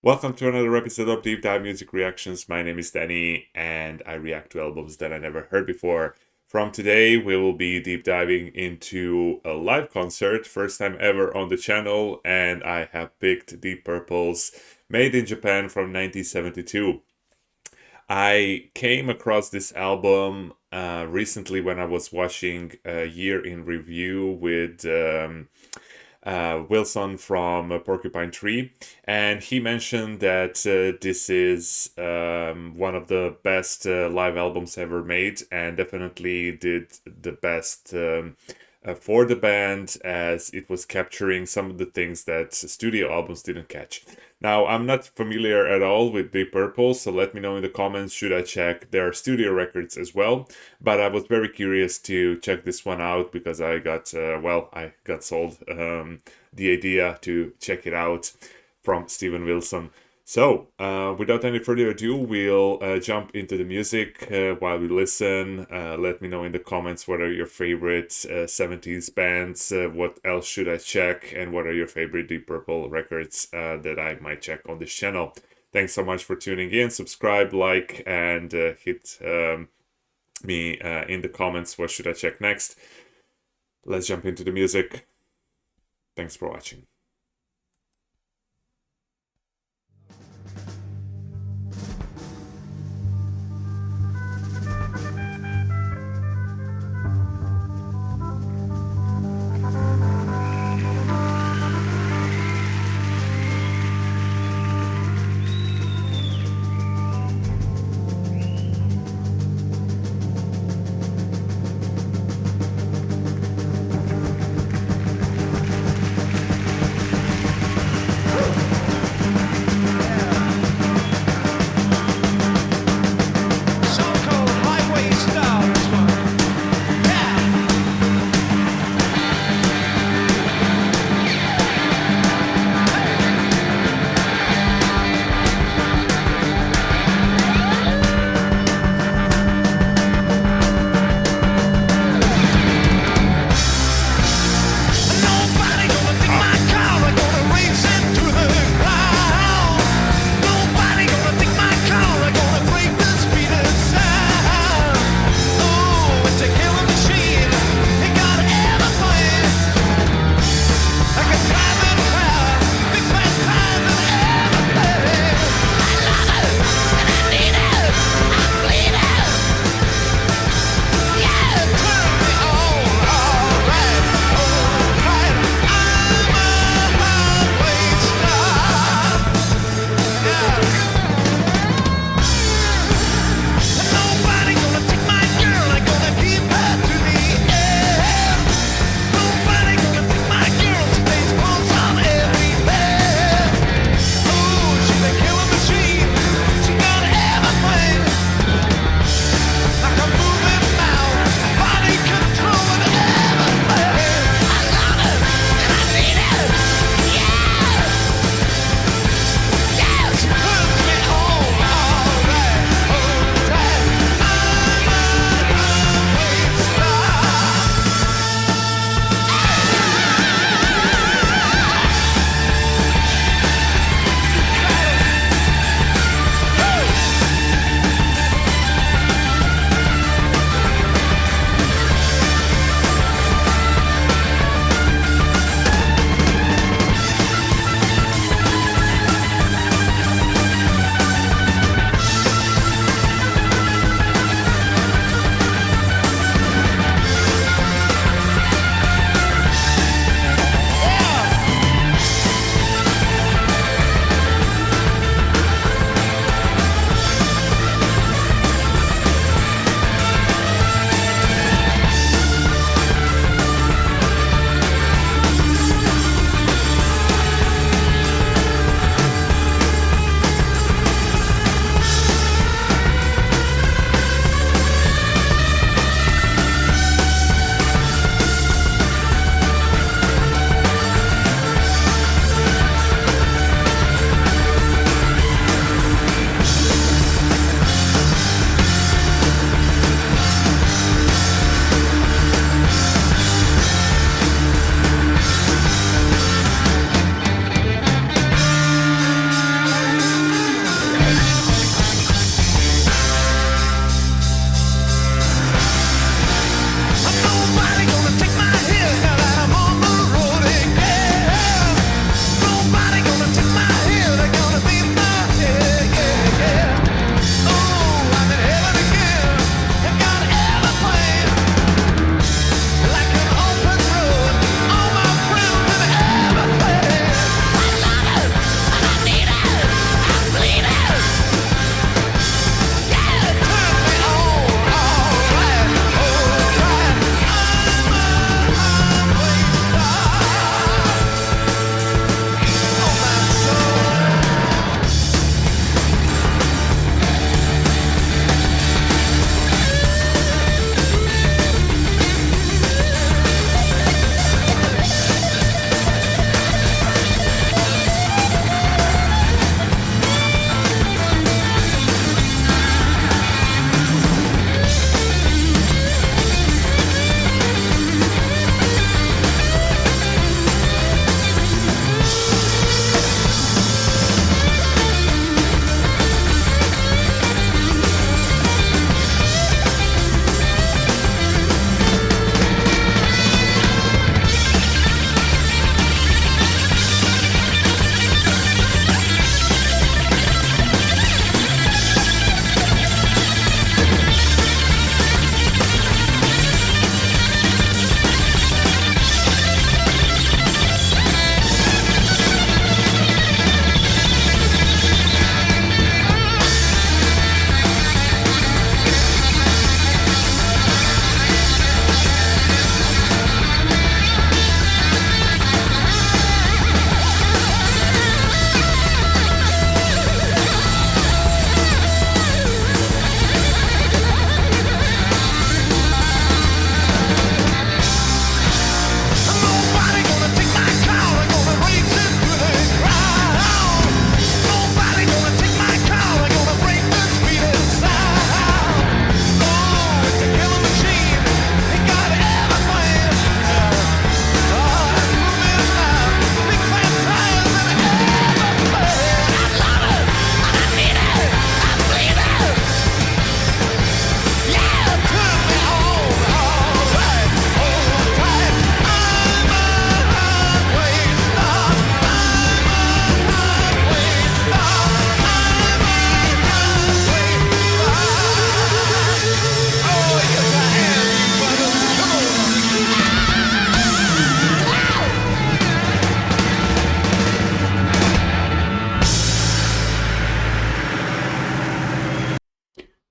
Welcome to another episode of Deep Dive Music Reactions. My name is Danny, and I react to albums that I never heard before. From today, we will be deep diving into a live concert, first time ever on the channel, and I have picked Deep Purple's Made in Japan from 1972. I came across this album recently when I was watching a Year in Review with Wilson from Porcupine Tree, and he mentioned that this is one of the best live albums ever made, and definitely did the best for the band as it was capturing some of the things that studio albums didn't catch. Now, I'm not familiar at all with Deep Purple, so let me know in the comments should I check their studio records as well. But I was very curious to check this one out because I got sold the idea to check it out from Steven Wilson. So, without any further ado, we'll jump into the music while we listen. Let me know in the comments what are your favorite 70s bands, what else should I check, and what are your favorite Deep Purple records that I might check on this channel. Thanks so much for tuning in. Subscribe, like, and hit me in the comments what should I check next. Let's jump into the music. Thanks for watching.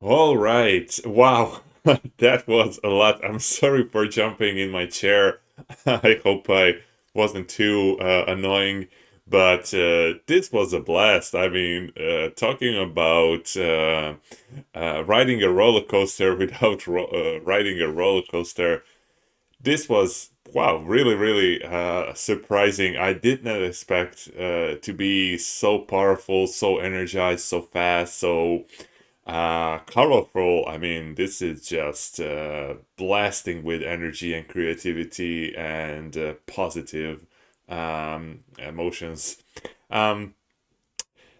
All right. Wow. That was a lot. I'm sorry for jumping in my chair. I hope I wasn't too annoying, but this was a blast. I mean, talking about riding a roller coaster without riding a roller coaster, this was, wow, really, really surprising. I did not expect to be so powerful, so energized, so fast, so colorful. I mean, this is just blasting with energy and creativity and positive emotions. Um,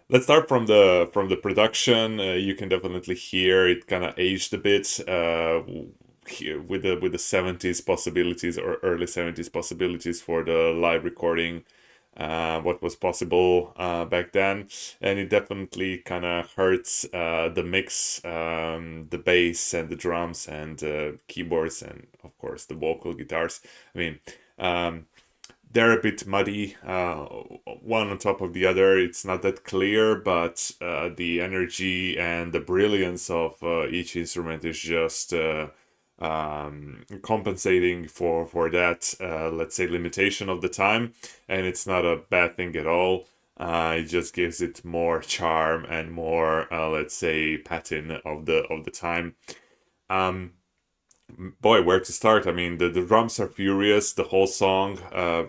let's start from the production. You can definitely hear it kind of aged a bit. Here with the 70s possibilities or early 70s possibilities for the live recording, what was possible back then, and it definitely kind of hurts the mix, the bass and the drums and keyboards and of course the vocal guitars. I mean, um, they're a bit muddy, one on top of the other. It's not that clear, but the energy and the brilliance of each instrument is just compensating for that, let's say, limitation of the time. And it's not a bad thing at all. It just gives it more charm and more, let's say, patina of the time. Um, Boy, where to start? I mean, the drums are furious, the whole song,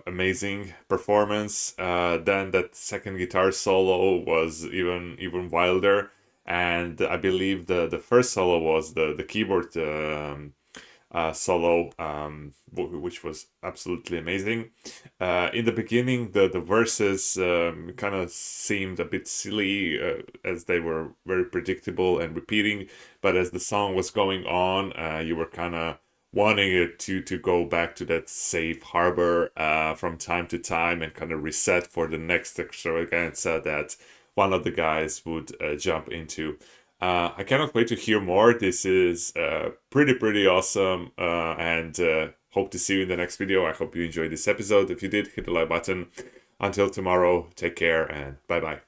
amazing performance. Then that second guitar solo was even wilder, and I believe the first solo was the keyboard solo, which was absolutely amazing. In the beginning, the verses kind of seemed a bit silly, as they were very predictable and repeating. But as the song was going on, you were kind of wanting it to go back to that safe harbor from time to time and kind of reset for the next extravaganza that one of the guys would jump into. I cannot wait to hear more. This is pretty awesome, and hope to see you in the next video. I hope you enjoyed this episode. If you did, hit the like button. Until tomorrow, take care and bye bye.